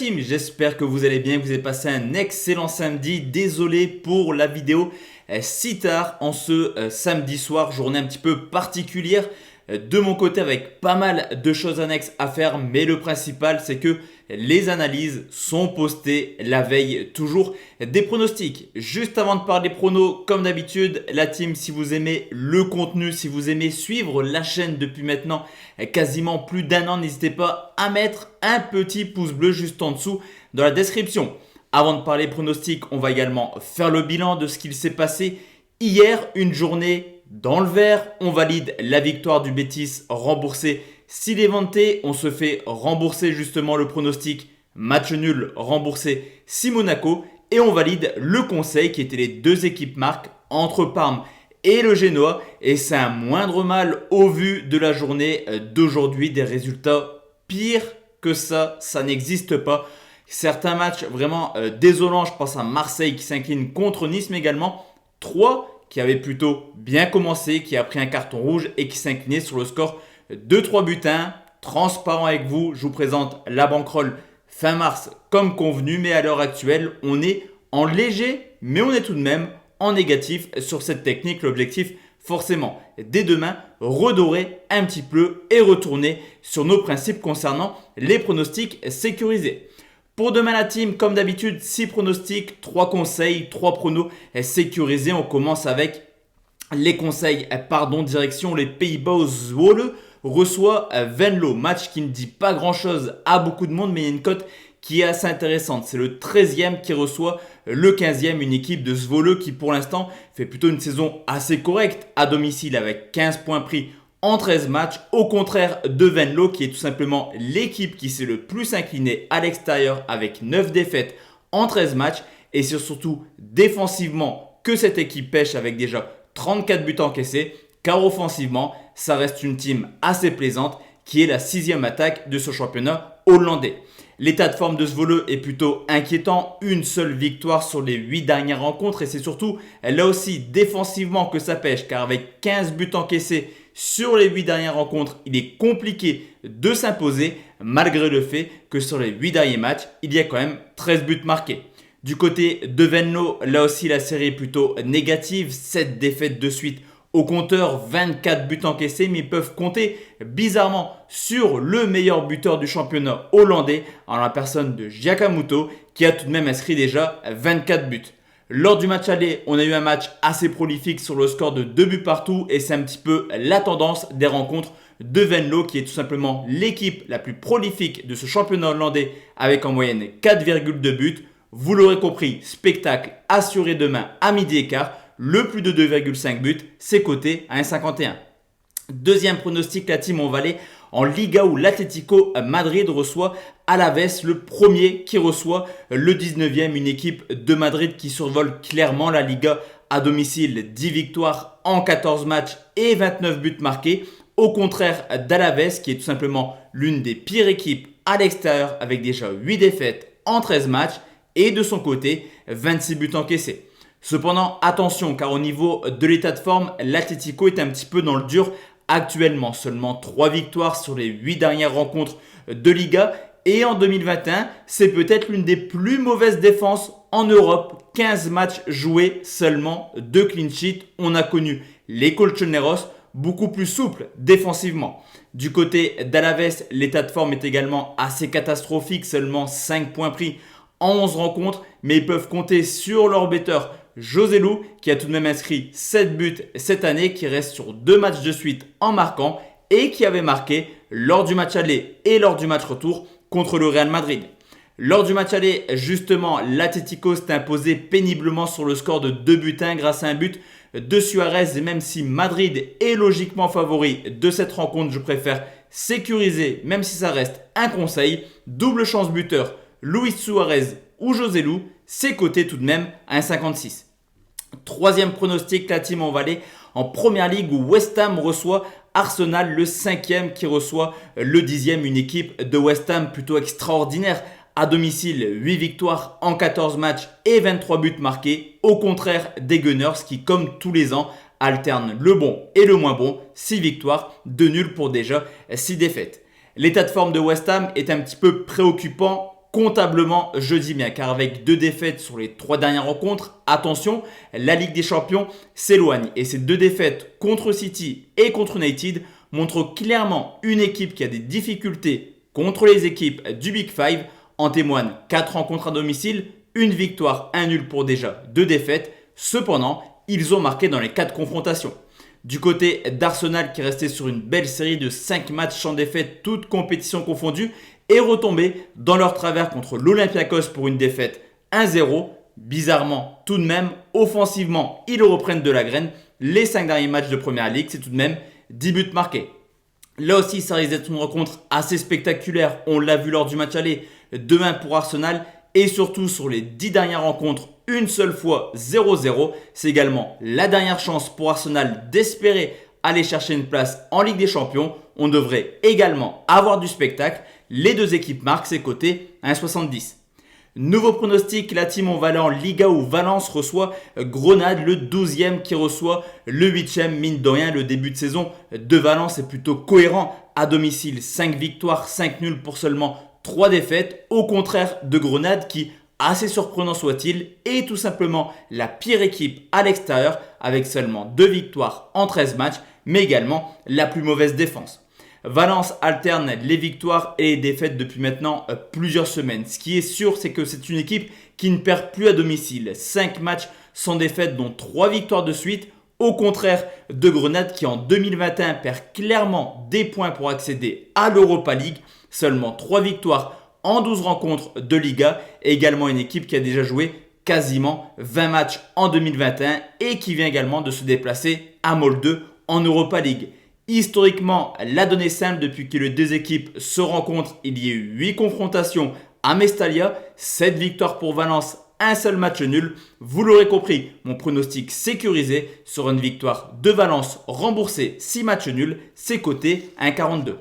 team, j'espère que vous allez bien, que vous avez passé un excellent samedi. Désolé pour la vidéo si tard en ce samedi soir, journée un petit peu particulière de mon côté avec pas mal de choses annexes à faire. Mais le principal, c'est que les analyses sont postées la veille, toujours des pronostics. Juste avant de parler des pronos, comme d'habitude, la team, si vous aimez le contenu, si vous aimez suivre la chaîne depuis maintenant quasiment plus d'un an, n'hésitez pas à mettre un petit pouce bleu juste en dessous dans la description. Avant de parler pronostics, on va également faire le bilan de ce qu'il s'est passé hier, une journée dans le vert. On valide la victoire du Betis remboursée. Si Levante, on se fait rembourser justement le pronostic match nul remboursé si Monaco. Et on valide le conseil qui était les deux équipes marques entre Parme et le Genoa. Et c'est un moindre mal au vu de la journée d'aujourd'hui. Des résultats pires que ça n'existe pas. Certains matchs vraiment désolants, je pense à Marseille qui s'incline contre Nice, mais également 3 qui avait plutôt bien commencé, qui a pris un carton rouge et qui s'inclinait sur le score de 3 buts à 1. Transparent avec vous, je vous présente la bankroll fin mars comme convenu, mais à l'heure actuelle, on est en léger, mais on est tout de même en négatif sur cette technique. L'objectif, forcément, dès demain, redorer un petit peu et retourner sur nos principes concernant les pronostics sécurisés. Pour demain la team, comme d'habitude, 6 pronostics, 3 conseils, 3 pronos sécurisés. On commence avec les conseils, direction les Pays-Bas. Zwolle reçoit Venlo. Match qui ne dit pas grand chose à beaucoup de monde, mais il y a une cote qui est assez intéressante. C'est le 13e qui reçoit le 15e, une équipe de Zwolle qui pour l'instant fait plutôt une saison assez correcte à domicile avec 15 points pris en 13 matchs, au contraire de Venlo qui est tout simplement l'équipe qui s'est le plus inclinée à l'extérieur avec 9 défaites en 13 matchs. Et c'est surtout défensivement que cette équipe pêche avec déjà 34 buts encaissés, car offensivement, ça reste une team assez plaisante qui est la 6e attaque de ce championnat hollandais. L'état de forme de Zwolle est plutôt inquiétant, une seule victoire sur les 8 dernières rencontres et c'est surtout là aussi défensivement que ça pêche, car avec 15 buts encaissés sur les 8 dernières rencontres, il est compliqué de s'imposer malgré le fait que sur les 8 derniers matchs, il y a quand même 13 buts marqués. Du côté de Venlo, là aussi la série est plutôt négative, 7 défaites de suite au compteur, 24 buts encaissés, mais ils peuvent compter bizarrement sur le meilleur buteur du championnat hollandais en la personne de Giacamuto qui a tout de même inscrit déjà 24 buts. Lors du match aller, on a eu un match assez prolifique sur le score de 2 buts partout et c'est un petit peu la tendance des rencontres de Venlo qui est tout simplement l'équipe la plus prolifique de ce championnat hollandais avec en moyenne 4,2 buts. Vous l'aurez compris, spectacle assuré demain à midi et quart. Le plus de 2,5 buts, c'est coté à 1,51. Deuxième pronostic, la team, on va aller en Liga où l'Atlético Madrid reçoit Alaves, le premier qui reçoit le 19e, une équipe de Madrid qui survole clairement la Liga à domicile. 10 victoires en 14 matchs et 29 buts marqués. Au contraire d'Alaves qui est tout simplement l'une des pires équipes à l'extérieur avec déjà 8 défaites en 13 matchs et de son côté 26 buts encaissés. Cependant, attention, car au niveau de l'état de forme, l'Atlético est un petit peu dans le dur actuellement. Seulement 3 victoires sur les 8 dernières rencontres de Liga. Et en 2021, c'est peut-être l'une des plus mauvaises défenses en Europe. 15 matchs joués, seulement 2 clean sheets. On a connu les Colchoneros beaucoup plus souples défensivement. Du côté d'Alaves, l'état de forme est également assez catastrophique. Seulement 5 points pris en 11 rencontres. Mais ils peuvent compter sur leur buteur Joselu qui a tout de même inscrit 7 buts cette année, qui reste sur 2 matchs de suite en marquant et qui avait marqué lors du match aller et lors du match retour contre le Real Madrid. Lors du match aller, justement, l'Atlético s'est imposé péniblement sur le score de 2 buts 1 grâce à un but de Suarez. Et même si Madrid est logiquement favori de cette rencontre, je préfère sécuriser, même si ça reste un conseil. Double chance buteur, Luis Suarez ou Joselu, c'est coté tout de même à 1,56. Troisième pronostic, la team, on va aller en première ligue où West Ham reçoit Arsenal, le 5e qui reçoit le 10e, une équipe de West Ham plutôt extraordinaire. À domicile, 8 victoires en 14 matchs et 23 buts marqués, au contraire des Gunners qui, comme tous les ans, alternent le bon et le moins bon. 6 victoires, 2 nuls pour déjà 6 défaites. L'état de forme de West Ham est un petit peu préoccupant comptablement, je dis bien, car avec 2 défaites sur les 3 dernières rencontres, attention, la Ligue des Champions s'éloigne. Et ces 2 défaites contre City et contre United montrent clairement une équipe qui a des difficultés contre les équipes du Big Five. En témoignent 4 rencontres à domicile, une victoire, un nul pour déjà 2 défaites. Cependant, ils ont marqué dans les 4 confrontations. Du côté d'Arsenal qui restait sur une belle série de 5 matchs sans défaite, toutes compétitions confondues, est retombé dans leur travers contre l'Olympiakos pour une défaite 1-0. Bizarrement, tout de même, offensivement, ils reprennent de la graine. Les 5 derniers matchs de Première Ligue, c'est tout de même 10 buts marqués. Là aussi, ça risque d'être une rencontre assez spectaculaire. On l'a vu lors du match aller, demain pour Arsenal. Et surtout sur les 10 dernières rencontres, une seule fois 0-0. C'est également la dernière chance pour Arsenal d'espérer aller chercher une place en Ligue des Champions. On devrait également avoir du spectacle. Les 2 équipes marquent, c'est coté 1,70. Nouveau pronostic, la team on va aller en Liga où Valence reçoit Grenade, le 12e qui reçoit le 8e. Mine de rien, le début de saison de Valence est plutôt cohérent. À domicile, 5 victoires, 5 nuls pour seulement 3 défaites. Au contraire de Grenade qui, assez surprenant soit-il, est tout simplement la pire équipe à l'extérieur avec seulement 2 victoires en 13 matchs, mais également la plus mauvaise défense. Valence alterne les victoires et les défaites depuis maintenant plusieurs semaines. Ce qui est sûr, c'est que c'est une équipe qui ne perd plus à domicile. 5 matchs sans défaite, dont 3 victoires de suite. Au contraire de Grenade qui en 2021 perd clairement des points pour accéder à l'Europa League. Seulement 3 victoires en 12 rencontres de Liga. Et également une équipe qui a déjà joué quasiment 20 matchs en 2021 et qui vient également de se déplacer à Molde en Europa League. Historiquement, la donnée simple depuis que les 2 équipes se rencontrent, il y a eu 8 confrontations à Mestalla, 7 victoires pour Valence, un seul match nul. Vous l'aurez compris, mon pronostic sécurisé sur une victoire de Valence remboursée 6 matchs nuls, c'est coté 1,42.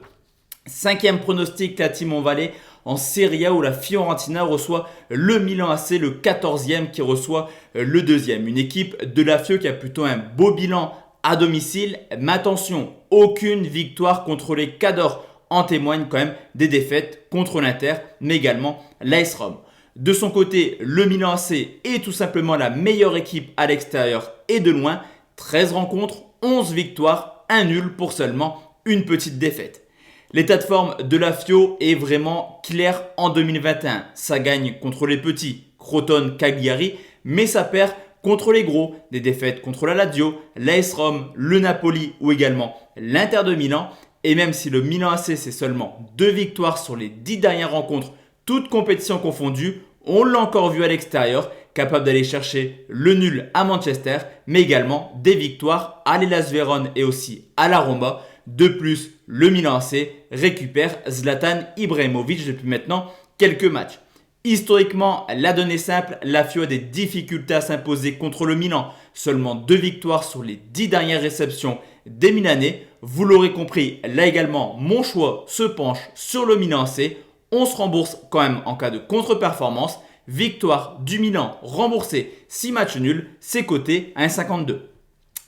5e pronostic, la team on va aller en Serie A où la Fiorentina reçoit le Milan AC, le 14e qui reçoit le 2e. Une équipe de la Fio qui a plutôt un beau bilan à domicile, mais attention, aucune victoire contre les Cadors. En témoignent quand même des défaites contre l'Inter, mais également l'AS Rome. De son côté, le Milan AC est tout simplement la meilleure équipe à l'extérieur et de loin. 13 rencontres, 11 victoires, 1 nul pour seulement une petite défaite. L'état de forme de la Fio est vraiment clair en 2021. Ça gagne contre les petits, Crotone, Cagliari, mais ça perd contre les gros, des défaites contre la Lazio, l'AS Rome, le Napoli ou également l'Inter de Milan. Et même si le Milan AC c'est seulement 2 victoires sur les 10 dernières rencontres, toutes compétitions confondues, on l'a encore vu à l'extérieur, capable d'aller chercher le nul à Manchester, mais également des victoires à l'Hellas Vérone et aussi à la Roma. De plus, le Milan AC récupère Zlatan Ibrahimovic depuis maintenant quelques matchs. Historiquement, la donnée simple, la Fio a des difficultés à s'imposer contre le Milan. Seulement 2 victoires sur les 10 dernières réceptions des Milanais. Vous l'aurez compris, là également, mon choix se penche sur le Milan AC. On se rembourse quand même en cas de contre-performance. Victoire du Milan remboursée, 6 matchs nuls, c'est coté à 1,52.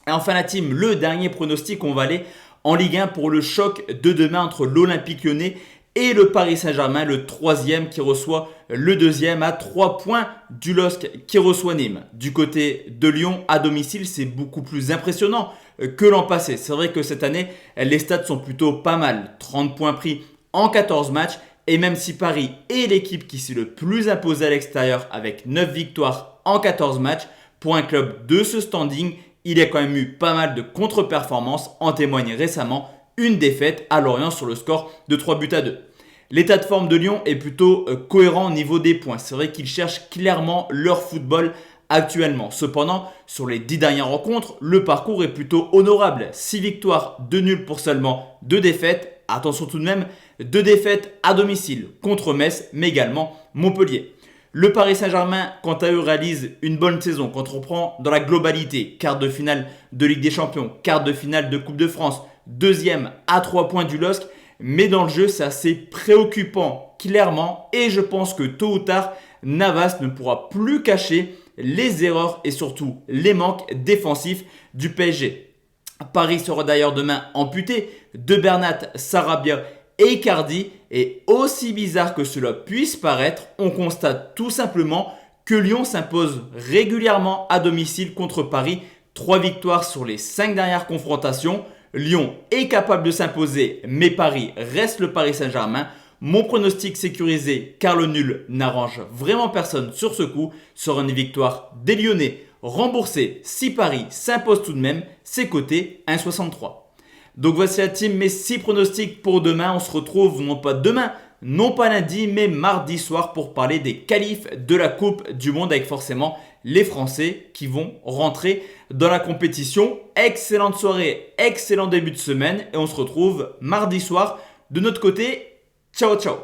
Et enfin la team, le dernier pronostic, on va aller en Ligue 1 pour le choc de demain entre l'Olympique Lyonnais et le Paris Saint-Germain, le 3e qui reçoit le 2e à 3 points du LOSC qui reçoit Nîmes. Du côté de Lyon, à domicile, c'est beaucoup plus impressionnant que l'an passé. C'est vrai que cette année, les stats sont plutôt pas mal. 30 points pris en 14 matchs. Et même si Paris est l'équipe qui s'est le plus imposée à l'extérieur avec 9 victoires en 14 matchs, pour un club de ce standing, il y a quand même eu pas mal de contre-performances. En témoigne récemment une défaite à Lorient sur le score de 3-2. L'état de forme de Lyon est plutôt cohérent au niveau des points. C'est vrai qu'ils cherchent clairement leur football actuellement. Cependant, sur les 10 dernières rencontres, le parcours est plutôt honorable. 6 victoires, 2 nuls pour seulement 2 défaites. Attention tout de même, 2 défaites à domicile contre Metz, mais également Montpellier. Le Paris Saint-Germain, quant à eux, réalise une bonne saison quand on prend dans la globalité. Quart de finale de Ligue des Champions, quart de finale de Coupe de France, 2e à 3 points du LOSC. Mais dans le jeu, c'est assez préoccupant, clairement. Et je pense que tôt ou tard, Navas ne pourra plus cacher les erreurs et surtout les manques défensifs du PSG. Paris sera d'ailleurs demain amputé de Bernat, Sarabia et Icardi. Et aussi bizarre que cela puisse paraître, on constate tout simplement que Lyon s'impose régulièrement à domicile contre Paris. 3 victoires sur les 5 dernières confrontations. Lyon est capable de s'imposer, mais Paris reste le Paris Saint-Germain. Mon pronostic sécurisé car le nul n'arrange vraiment personne sur ce coup sera une victoire des Lyonnais remboursée si Paris s'impose tout de même, c'est coté 1,63. Donc voici la team, mes 6 pronostics pour demain. On se retrouve non pas demain, non pas lundi, mais mardi soir pour parler des qualifs de la Coupe du Monde avec forcément les Français qui vont rentrer dans la compétition. Excellente soirée, excellent début de semaine et on se retrouve mardi soir. De notre côté, ciao ciao.